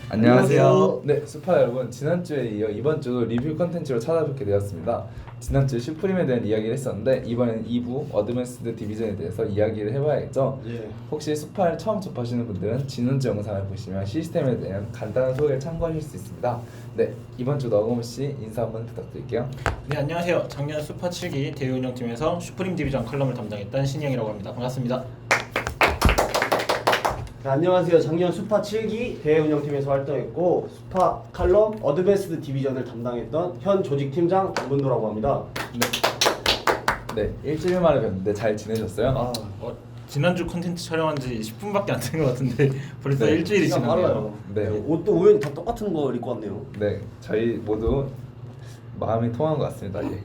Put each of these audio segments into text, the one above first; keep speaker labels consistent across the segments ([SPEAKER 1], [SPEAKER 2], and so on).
[SPEAKER 1] 안녕하세요. 네, 수파 여러분. 지난주에 이어 이번 주도 리뷰 컨텐츠로 찾아뵙게 되었습니다. 지난주 슈프림에 대한 이야기를 했었는데 이번엔 2부 어드밴스드 디비전에 대해서 이야기를 해봐야겠죠.
[SPEAKER 2] 예.
[SPEAKER 1] 혹시 수파를 처음 접하시는 분들은 지난주 영상을 보시면 시스템에 대한 간단한 소개를 참고하실 수 있습니다. 네, 이번 주 너구무 씨 인사 한번 부탁드릴게요.
[SPEAKER 3] 네, 안녕하세요. 작년 수파 7기 대운영팀에서 슈프림 디비전 컬럼을 담당했던 신영이라고 합니다. 반갑습니다.
[SPEAKER 2] 네, 안녕하세요. 작년 수파 7기 대운영팀에서 활동했고 수파 칼럼 어드밴스드 디비전을 담당했던 현 조직팀장 강문도라고 합니다.
[SPEAKER 1] 네, 일주일 만에 뵀는데 잘 지내셨어요?
[SPEAKER 3] 지난주 콘텐츠 촬영한 지 10분밖에 안 된 것 같은데 벌써
[SPEAKER 1] 네,
[SPEAKER 3] 일주일이
[SPEAKER 2] 시간
[SPEAKER 3] 지났네요.
[SPEAKER 2] 빨라요.
[SPEAKER 1] 네.
[SPEAKER 2] 옷도 우연히 다 똑같은 거 입고 왔네요.
[SPEAKER 1] 네, 저희 모두 마음이 통한 것 같습니다. 예.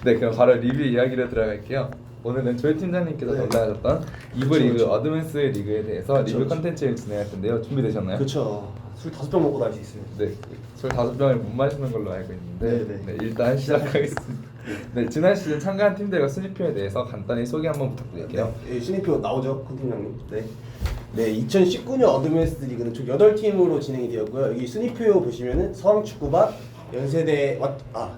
[SPEAKER 1] 네, 그럼 바로 리뷰 이야기로 들어갈게요. 오늘은 조혜 팀장님께서
[SPEAKER 2] 네.
[SPEAKER 1] 담당하셨던 2부
[SPEAKER 2] 그쵸,
[SPEAKER 1] 리그
[SPEAKER 2] 그쵸.
[SPEAKER 1] 어드밴스 리그에 대해서
[SPEAKER 2] 그쵸,
[SPEAKER 1] 리뷰
[SPEAKER 2] 그쵸.
[SPEAKER 1] 컨텐츠를 진행할 텐데요. 준비되셨나요?
[SPEAKER 2] 그렇죠. 술 5병 먹고 다닐 수 있어요.
[SPEAKER 1] 네, 술 5병을 못 마시는 걸로 알고 있는데
[SPEAKER 2] 네, 네.
[SPEAKER 1] 네, 일단 시작하겠습니다. 네, 지난 시즌 참가한 팀들과 순위표에 대해서 간단히 소개 한번 부탁드릴게요.
[SPEAKER 2] 예, 신입표 나오죠, 콘 팀장님. 네. 네, 2019년 어드밴스드 리그는 총 8팀으로 진행이 되었고요. 여기 순위표 보시면은 서강축구반, 연세대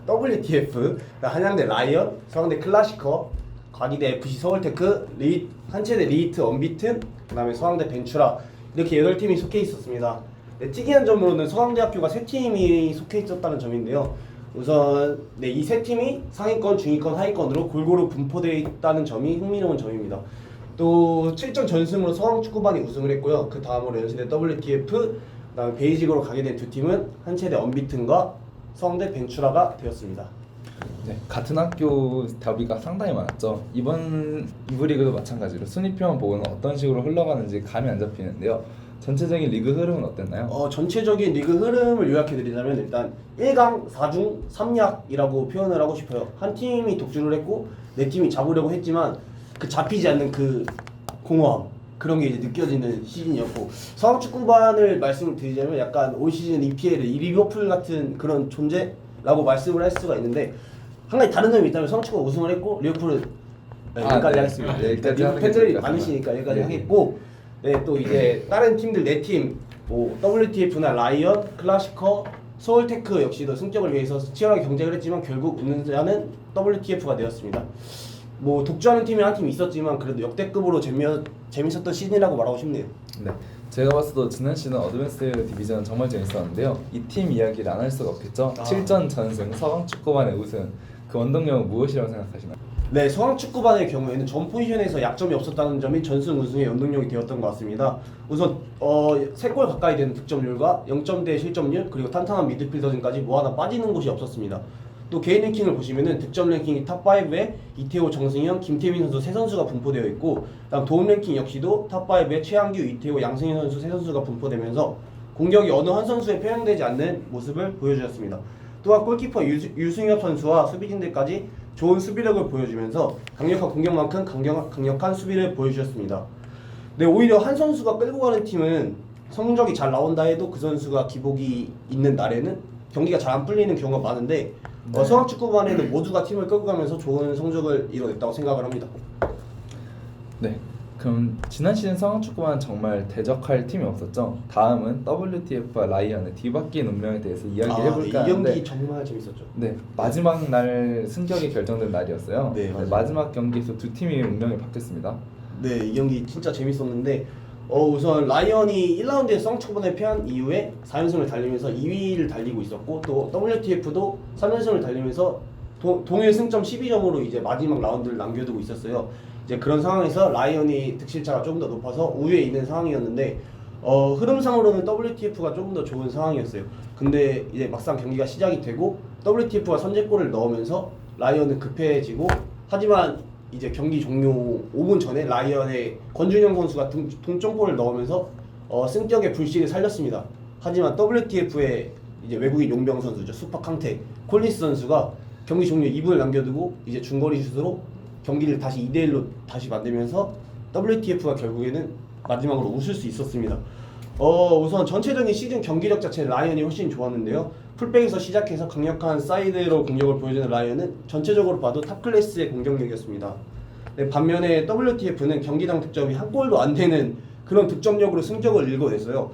[SPEAKER 2] WTF, 한양대 라이언, 서강대 클라시커, 과기대 FC 서울테크, 한체대 리히트 언비튼, 그다음에 서강대 벤츄라 이렇게 8팀이 속해 있었습니다. 네, 특이한 점으로는 서강대학교가 3팀이 속해 있었다는 점인데요. 우선 이 세 팀이 상위권, 중위권, 하위권으로 골고루 분포되어 있다는 점이 흥미로운 점입니다. 또 7전 전승으로 서강축구반이 우승을 했고요. 그 다음으로 연세대 WTF, 그다음에 베이직으로 가게 된 두 팀은 한체대 언비튼과 서강대 벤츄라가 되었습니다.
[SPEAKER 1] 네, 같은 학교 더비가 상당히 많았죠. 이번 2부 리그도 마찬가지로 순위표만 보고는 어떤 식으로 흘러가는지 감이 안 잡히는데요. 전체적인 리그 흐름은 어땠나요?
[SPEAKER 2] 전체적인 리그 흐름을 요약해드리자면 일단 1강 4중 3약이라고 표현을 하고 싶어요. 한 팀이 독주를 했고 네 팀이 잡으려고 했지만 그 잡히지 않는 그 공허함 그런 게 이제 느껴지는 시즌이었고 서강축구반을 말씀을 드리자면 약간 올 시즌 EPL의 이 리버풀 같은 그런 존재라고 말씀을 할 수가 있는데 한 가지 다른 점이 있다면 서강축구가 우승을 했고 리버풀은 여기까지
[SPEAKER 1] 네.
[SPEAKER 2] 하겠습니다.
[SPEAKER 1] 네, 여기까지
[SPEAKER 2] 리버풀
[SPEAKER 1] 하는 게
[SPEAKER 2] 팬들이
[SPEAKER 1] 좋을 것 같습니다.
[SPEAKER 2] 많으시니까 여기까지
[SPEAKER 1] 네.
[SPEAKER 2] 하겠고 네, 또 이제 다른 팀들 4팀 뭐 WTF나 라이언, 클라시커, 서울테크 역시도 승격을 위해서 치열하게 경쟁을 했지만 결국 우승자는 WTF가 되었습니다. 뭐 독주하는 팀이 한 팀 있었지만 그래도 역대급으로 재밌었던 시즌이라고 말하고 싶네요.
[SPEAKER 1] 네, 제가 봤을 때 지난 시즌 어드밴스 디비전 정말 재밌었는데요. 이 팀 이야기를 안 할 수가 없겠죠. 7전 전승 서강축구반의 우승, 그 원동력은 무엇이라고 생각하시나요?
[SPEAKER 2] 네, 서강축구반의 경우에는 전 포지션에서 약점이 없었다는 점이 전승 우승의 원동력이 되었던 것 같습니다. 우선 3골 가까이 되는 득점률과 0점대 실점률 그리고 탄탄한 미드필더진까지 뭐 하나 빠지는 곳이 없었습니다. 또 개인 랭킹을 보시면은 득점 랭킹이 탑5에 이태호, 정승현, 김태민 선수 세 선수가 분포되어 있고 다음 도움 랭킹 역시도 탑5에 최한규, 이태호, 양승현 선수 세 선수가 분포되면서 공격이 어느 한 선수에 편향되지 않는 모습을 보여주었습니다. 또한 골키퍼 유승엽 선수와 수비진들까지 좋은 수비력을 보여주면서 강력한 공격만큼 강력한 수비를 보여주셨습니다. 네, 오히려 한 선수가 끌고 가는 팀은 성적이 잘 나온다 해도 그 선수가 기복이 있는 날에는 경기가 잘 안 풀리는 경우가 많은데
[SPEAKER 1] 네.
[SPEAKER 2] 서강축구반에는 모두가 팀을 끌고 가면서 좋은 성적을 이뤄냈다고 생각을 합니다.
[SPEAKER 1] 네, 그럼 지난 시즌 서강축구반 정말 대적할 팀이 없었죠. 다음은 WTF와 라이언의 뒤바뀐 운명에 대해서 이야기를 해볼까
[SPEAKER 2] 이 경기
[SPEAKER 1] 하는데
[SPEAKER 2] 정말 재밌었죠.
[SPEAKER 1] 네, 마지막 날 승격이 결정된 날이었어요.
[SPEAKER 2] 네, 맞아요.
[SPEAKER 1] 마지막 경기에서 두 팀이 운명이 바뀌었습니다.
[SPEAKER 2] 네, 이 경기 진짜 재밌었는데 우선 라이언이 1라운드에 서강축구반에 패한 이후에 4연승을 달리면서 2위를 달리고 있었고 또 WTF도 3연승을 달리면서 동일 승점 12점으로 이제 마지막 라운드를 남겨두고 있었어요. 이제 그런 상황에서 라이언이 득실차가 조금 더 높아서 우위에 있는 상황이었는데 흐름상으로는 WTF가 조금 더 좋은 상황이었어요. 근데 이제 막상 경기가 시작이 되고 WTF가 선제골을 넣으면서 라이언은 급해지고 하지만 이제 경기 종료 5분 전에 라이언의 권준영 선수가 동점골을 넣으면서 승격의 불씨를 살렸습니다. 하지만 WTF의 이제 외국인 용병 선수죠. 수파 캉테 콜린스 선수가 경기 종료 2분을 남겨두고 이제 중거리 슛으로 경기를 다시 2대1로 다시 만들면서 WTF가 결국에는 마지막으로 웃을 수 있었습니다. 우선 전체적인 시즌 경기력 자체는 라이언이 훨씬 좋았는데요. 풀백에서 시작해서 강력한 사이드로 공격을 보여주는 라이언은 전체적으로 봐도 탑 클래스의 공격력이었습니다. 네, 반면에 WTF는 경기당 득점이 한 골도 안 되는 그런 득점력으로 승적을 읽어냈어요.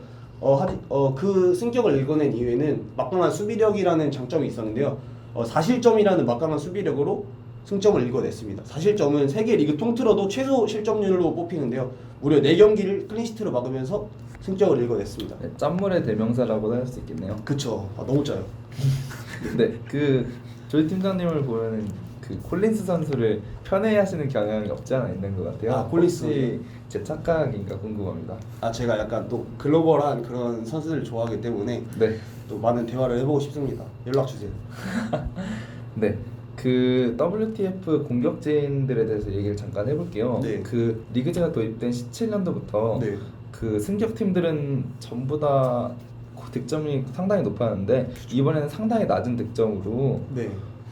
[SPEAKER 2] 그 승격을 읽어낸 이유에는 막강한 수비력이라는 장점이 있었는데요. 4실점이라는 막강한 수비력으로 승점을 읽어냈습니다. 4실점은 세계 리그 통틀어도 최소 실점률로 뽑히는데요. 무려 4경기를 클린시트로 막으면서 승격을 읽어냈습니다.
[SPEAKER 1] 네, 짠물의 대명사라고도 할 수 있겠네요.
[SPEAKER 2] 그쵸. 너무 짜요.
[SPEAKER 1] 네, 그 조이 팀장님을 보면은 그 콜린스 선수를 편애하시는 경향이 없지 않아 있는 것 같아요.
[SPEAKER 2] 아, 콜린스.
[SPEAKER 1] 혹시 제 착각인가 궁금합니다.
[SPEAKER 2] 제가 약간 또 글로벌한 그런 선수들을 좋아하기 때문에
[SPEAKER 1] 네,
[SPEAKER 2] 또 많은 대화를 해보고 싶습니다. 연락 주세요.
[SPEAKER 1] 네. 그 WTF 공격진들에 대해서 얘기를 잠깐 해볼게요.
[SPEAKER 2] 네.
[SPEAKER 1] 그 리그제가 도입된 17년도부터
[SPEAKER 2] 네.
[SPEAKER 1] 그 승격 팀들은 전부 다 득점이 상당히 높았는데 이번에는 상당히 낮은 득점으로
[SPEAKER 2] 네.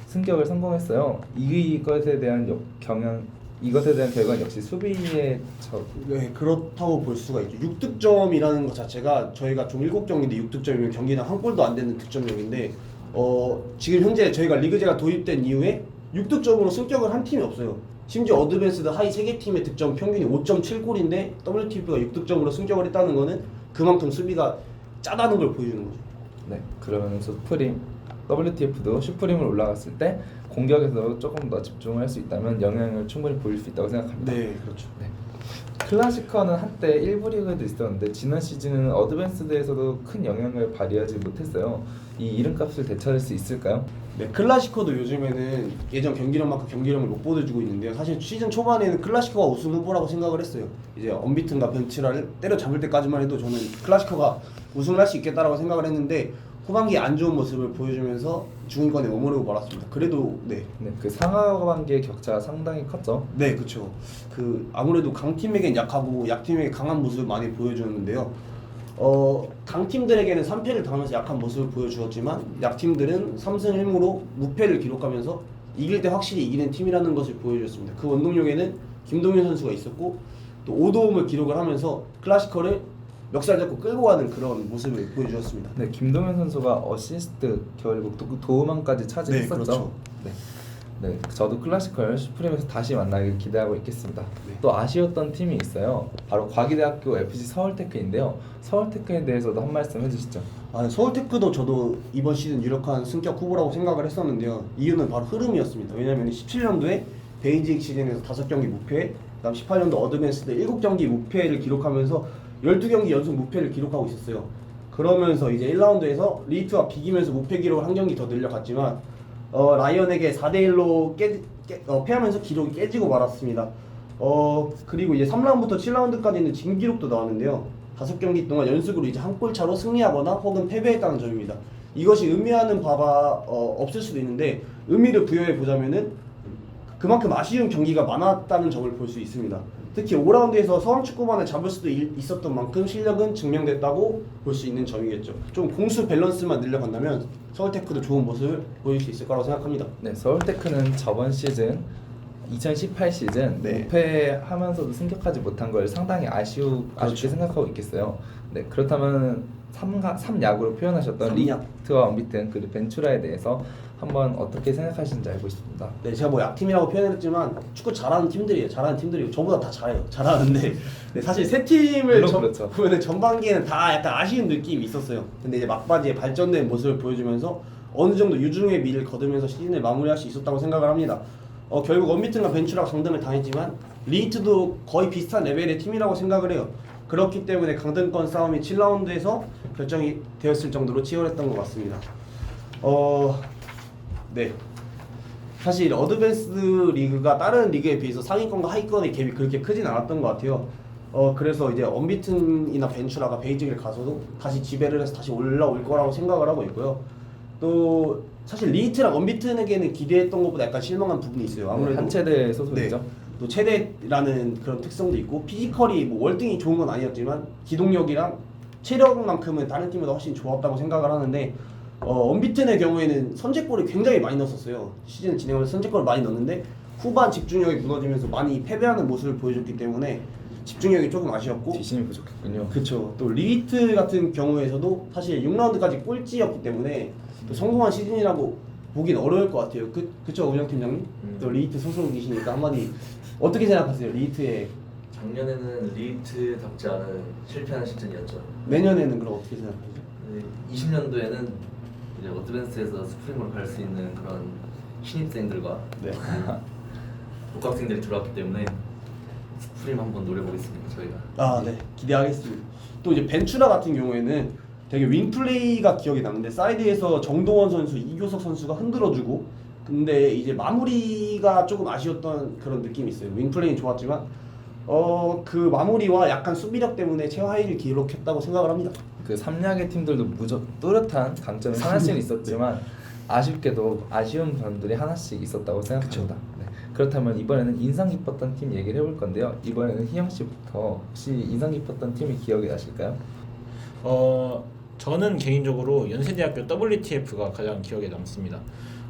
[SPEAKER 1] 승격을 성공했어요. 이것에 대한 이것에 대한 결과는 역시 수비의
[SPEAKER 2] 네, 그렇다고 볼 수가 있죠. 6득점이라는 것 자체가 저희가 좀 7경기인데 6득점이면 경기당 한 골도 안 되는 득점력인데 지금 현재 저희가 리그제가 도입된 이후에 6득점으로 승격을 한 팀이 없어요. 심지어 어드밴스드 하이 3개 팀의 득점 평균이 5.7골인데 WTF가 6득점으로 승격을 했다는 거는 그만큼 수비가 짜다는 걸 보여주는 거죠.
[SPEAKER 1] 네, 그러면 슈프림 WTF도 슈프림을 올라갔을 때 공격에서 조금 더 집중을 할 수 있다면 영향을 충분히 보일 수 있다고 생각합니다.
[SPEAKER 2] 네, 그렇죠.
[SPEAKER 1] 네. 클래시커는 한때 1부 리그에도 있었는데 지난 시즌은 어드밴스드에서도 큰 영향을 발휘하지 못했어요. 이 이름값을 되찾을 수 있을까요?
[SPEAKER 2] 네, 클라시코도 요즘에는 예전 경기력만큼 경기력을 못 보여주고 있는데요. 사실 시즌 초반에는 클라시코가 우승 후보라고 생각을 했어요. 이제 언비튼과 벤츠라를 때려잡을 때까지만 해도 저는 클라시코가 우승을 할 수 있겠다라고 생각을 했는데 후반기에 안 좋은 모습을 보여주면서 중위권에 머무르고 말았습니다. 그래도 네,
[SPEAKER 1] 그 상하관계의 격차가 상당히 컸죠.
[SPEAKER 2] 네, 그렇죠. 그 아무래도 강팀에겐 약하고 약팀에게 강한 모습을 많이 보여주는데요. 강팀들에게는 3패를 당하면서 약한 모습을 보여주었지만 약팀들은 3승 1무로 무패를 기록하면서 이길 때 확실히 이기는 팀이라는 것을 보여주었습니다. 그 원동력에는 김동현 선수가 있었고 또 5도움을 기록을 하면서 클래시커를 멱살 잡고 끌고 가는 그런 모습을 보여주었습니다.
[SPEAKER 1] 네, 김동현 선수가 어시스트 결국 도움만까지 차지했었죠.
[SPEAKER 2] 네, 그렇죠.
[SPEAKER 1] 네, 저도 클래시컬 슈프림에서 다시 만나길 기대하고 있겠습니다.
[SPEAKER 2] 네.
[SPEAKER 1] 또 아쉬웠던 팀이 있어요. 바로 과기대학교 FC 서울테크인데요. 서울테크에 대해서도 한 말씀 해주시죠.
[SPEAKER 2] 서울테크도 저도 이번 시즌 유력한 승격 후보라고 생각을 했었는데요. 이유는 바로 흐름이었습니다. 왜냐하면 17년도에 베이직 시즌에서 5경기 무패, 그다음 18년도 어드밴스드 7경기 무패를 기록하면서 12경기 연속 무패를 기록하고 있었어요. 그러면서 이제 1라운드에서 리히트와 비기면서 무패 기록을 한 경기 더 늘려갔지만 라이언에게 4대1로 패하면서 기록이 깨지고 말았습니다. 그리고 이제 3라운드부터 7라운드까지는 진 기록도 나왔는데요. 5경기 동안 연속으로 이제 한 골 차로 승리하거나 혹은 패배했다는 점입니다. 이것이 의미하는 바가 없을 수도 있는데 의미를 부여해 보자면은 그만큼 아쉬운 경기가 많았다는 점을 볼 수 있습니다. 특히 5라운드에서 서울축구만을 잡을 수도 있었던 만큼 실력은 증명됐다고 볼 수 있는 점이겠죠. 좀 공수 밸런스만 늘려간다면 서울테크도 좋은 모습을 보일 수 있을 거라고 생각합니다.
[SPEAKER 1] 네, 서울테크는 저번 시즌 2018 시즌
[SPEAKER 2] 네.
[SPEAKER 1] 무패하면서도 승격하지 못한 걸 상당히 아쉽게
[SPEAKER 2] 그렇죠.
[SPEAKER 1] 생각하고 있겠어요. 네, 그렇다면 3약으로 표현하셨던
[SPEAKER 2] 삼약.
[SPEAKER 1] 리히트와 언비튼 그리고 벤투라에 대해서 한번 어떻게 생각하시는지 알고 싶습니다.
[SPEAKER 2] 네, 제가 뭐 약팀이라고 표현했지만 축구 잘하는 팀들이에요. 잘하는 팀들이고 저보다 다 잘해요. 잘하는데 네, 사실 세 팀을
[SPEAKER 1] 물론 그렇죠.
[SPEAKER 2] 보면은 전반기에는 다 약간 아쉬운 느낌이 있었어요. 근데 이제 막바지에 발전된 모습을 보여주면서 어느 정도 유중의 미를 거두면서 시즌을 마무리할 수 있었다고 생각을 합니다. 결국 언비튼과 벤츠라 강등을 당했지만 리히트도 거의 비슷한 레벨의 팀이라고 생각을 해요. 그렇기 때문에 강등권 싸움이 7라운드에서 결정이 되었을 정도로 치열했던 것 같습니다. 네. 사실 어드밴스드 리그가 다른 리그에 비해서 상위권과 하위권의 갭이 그렇게 크진 않았던 것 같아요. 그래서 이제 언비튼이나 벤추라가 베이직을 가서도 다시 지배를 해서 다시 올라올 거라고 생각을 하고 있고요. 또 사실 리히트랑 언비튼에게는 기대했던 것보다 약간 실망한 부분이 있어요. 아무래도
[SPEAKER 1] 한 체대 소속이죠.
[SPEAKER 2] 네. 또 체대라는 그런 특성도 있고 피지컬이 뭐 월등히 좋은 건 아니었지만 기동력이랑 체력만큼은 다른 팀보다 훨씬 좋았다고 생각을 하는데 언비튼의 경우에는 선제골을 굉장히 많이 넣었어요. 시즌 진행하면서 선제골을 많이 넣었는데 후반 집중력이 무너지면서 많이 패배하는 모습을 보여줬기 때문에 집중력이 조금 아쉬웠고
[SPEAKER 1] 뒷심이 부족했군요.
[SPEAKER 2] 그렇죠. 또 리히트 같은 경우에서도 사실 6라운드까지 꼴찌였기 때문에 또 성공한 시즌이라고 보긴 어려울 것 같아요. 그쵸 운영 팀장님? 또 리히트 소속이시니까 한마디 어떻게 생각하세요? 리히트의
[SPEAKER 4] 작년에는 리트답지 않은 실패하는 시즌이었죠.
[SPEAKER 2] 내년에는 그럼 어떻게 생각하세요?
[SPEAKER 4] 20년도에는 이제 어드밴스에서 스프링으로 갈 수 있는 그런 신입생들과
[SPEAKER 2] 네.
[SPEAKER 4] 복학생들이 들어왔기 때문에 스프림 한번 노려보겠습니다. 저희가.
[SPEAKER 2] 아, 네. 기대하겠습니다. 또 이제 벤츄라 같은 경우에는 되게 윙 플레이가 기억에 남는데 사이드에서 정동원 선수, 이교석 선수가 흔들어주고 근데 이제 마무리가 조금 아쉬웠던 그런 느낌이 있어요. 윙 플레이는 좋았지만 그 마무리와 약간 수비력 때문에 최하위를 기록했다고 생각을 합니다.
[SPEAKER 1] 그 삼약의 팀들도 뚜렷한 강점이 하나씩 있었지만 아쉽게도 아쉬운 점들이 하나씩 있었다고 생각합니다. 네. 그렇다면 이번에는 인상 깊었던 팀 얘기를 해볼 건데요. 이번에는 희영 씨부터 혹시 인상 깊었던 팀이 기억이 나실까요?
[SPEAKER 3] 저는 개인적으로 연세대학교 WTF가 가장 기억에 남습니다.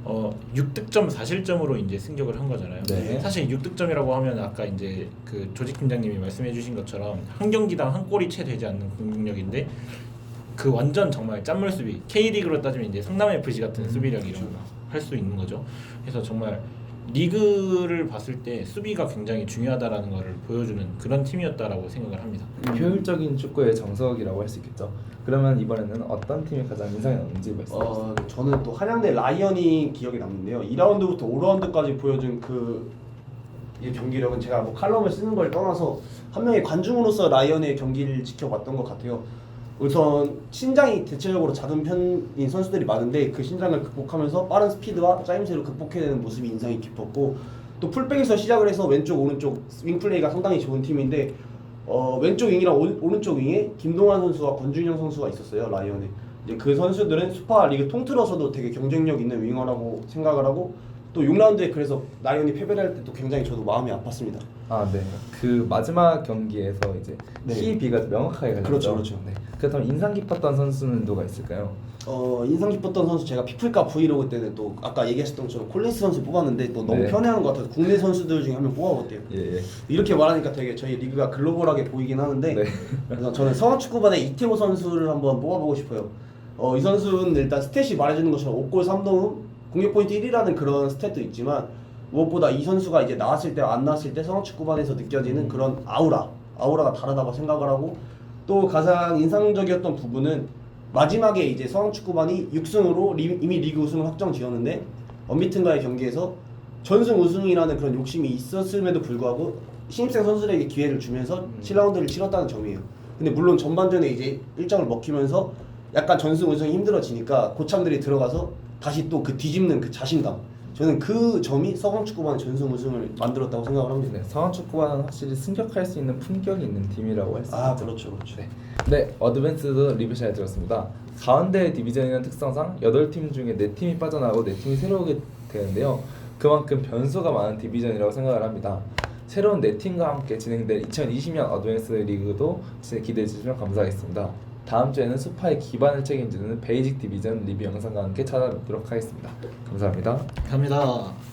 [SPEAKER 3] 6득점 4실점으로 이제 승격을 한 거잖아요.
[SPEAKER 1] 네.
[SPEAKER 3] 사실 6득점이라고 하면 아까 이제 그 조직 팀장님이 말씀해주신 것처럼 한 경기당 한 골이 채 되지 않는 공격력인데 그 완전 정말 짠물 수비. K리그로 따지면 이제 성남 FC 같은 수비력이라고 할 수 있는 거죠. 그래서 정말 리그를 봤을 때 수비가 굉장히 중요하다라는 것을 보여주는 그런 팀이었다라고 생각을 합니다.
[SPEAKER 1] 효율적인 축구의 정석이라고 할 수 있겠죠. 그러면 이번에는 어떤 팀이 가장 인상이 남는지 말씀해주세요.
[SPEAKER 2] 저는 또 한양대 라이언이 기억에 남는데요. 2라운드부터 5라운드까지 보여준 이 경기력은 제가 뭐 칼럼을 쓰는 걸 떠나서 한 명의 관중으로서 라이언의 경기를 지켜봤던 것 같아요. 우선 신장이 대체적으로 작은 편인 선수들이 많은데 그 신장을 극복하면서 빠른 스피드와 짜임새로 극복해내는 모습이 인상이 깊었고 또 풀백에서 시작을 해서 왼쪽 오른쪽 윙 플레이가 상당히 좋은 팀인데 왼쪽 윙이랑 오른쪽 윙에 김동환 선수와 권준영 선수가 있었어요. 라이언에 이제 그 선수들은 슈퍼 리그 통틀어서도 되게 경쟁력 있는 윙어라고 생각을 하고 또 6라운드에 그래서 라이언이 패배를 할 때 또 굉장히 저도 마음이 아팠습니다.
[SPEAKER 1] 아, 네. 그 마지막 경기에서 이제
[SPEAKER 2] 네.
[SPEAKER 1] C비가 명확하게 갈렸죠.
[SPEAKER 2] 그렇죠, 그렇죠.
[SPEAKER 1] 네. 그렇다면 인상 깊었던 선수는 누가 있을까요?
[SPEAKER 2] 인상 깊었던 선수 제가 피플카 브이로그 때는 또 아까 얘기하셨던 것처럼 콜린스 선수 뽑았는데 또 너무
[SPEAKER 1] 네.
[SPEAKER 2] 편해하는 것 같아서 국내 선수들 중에 한 명 뽑아볼게요.
[SPEAKER 1] 예.
[SPEAKER 2] 이렇게 말하니까 되게 저희 리그가 글로벌하게 보이긴 하는데
[SPEAKER 1] 네.
[SPEAKER 2] 그래서 저는 성악축구반의 이태호 선수를 한번 뽑아보고 싶어요. 이 선수는 일단 스탯이 말해주는 것처럼 5골 3도움 공격 포인트 1위라는 그런 스탯도 있지만 무엇보다 이 선수가 이제 나왔을 때와 안 나왔을 때 성악축구반에서 느껴지는 그런 아우라가 다르다고 생각을 하고 또 가장 인상적이었던 부분은 마지막에 이제 성악축구반이 6승으로 이미 리그 우승을 확정지었는데 언비튼과의 경기에서 전승 우승이라는 그런 욕심이 있었음에도 불구하고 신입생 선수들에게 기회를 주면서 7라운드를 치렀다는 점이에요. 근데 물론 전반전에 이제 일정을 먹히면서 약간 전승 우승이 힘들어지니까 고참들이 들어가서 다시 또 그 뒤집는 그 자신감, 저는 그 점이 서강축구반의 전승 우승을 만들었다고 생각을 합니다.
[SPEAKER 1] 네, 성안축구반은 확실히 승격할 수 있는 품격이 있는 팀이라고 할 수 있죠.
[SPEAKER 2] 그렇죠.
[SPEAKER 1] 네. 네, 어드밴스도 리뷰 잘 들었습니다. 가운데 디비전이라는 특성상 8팀 중에 4팀이 빠져나오고 4팀이 새로 오게 되는데요. 그만큼 변수가 많은 디비전이라고 생각을 합니다. 새로운 4팀과 함께 진행될 2020년 어드밴스 리그도 기대해 주시면 감사하겠습니다. 다음 주에는 수파의 기반을 책임지는 베이직 디비전 리뷰 영상과 함께 찾아뵙도록 하겠습니다. 감사합니다.
[SPEAKER 3] 감사합니다.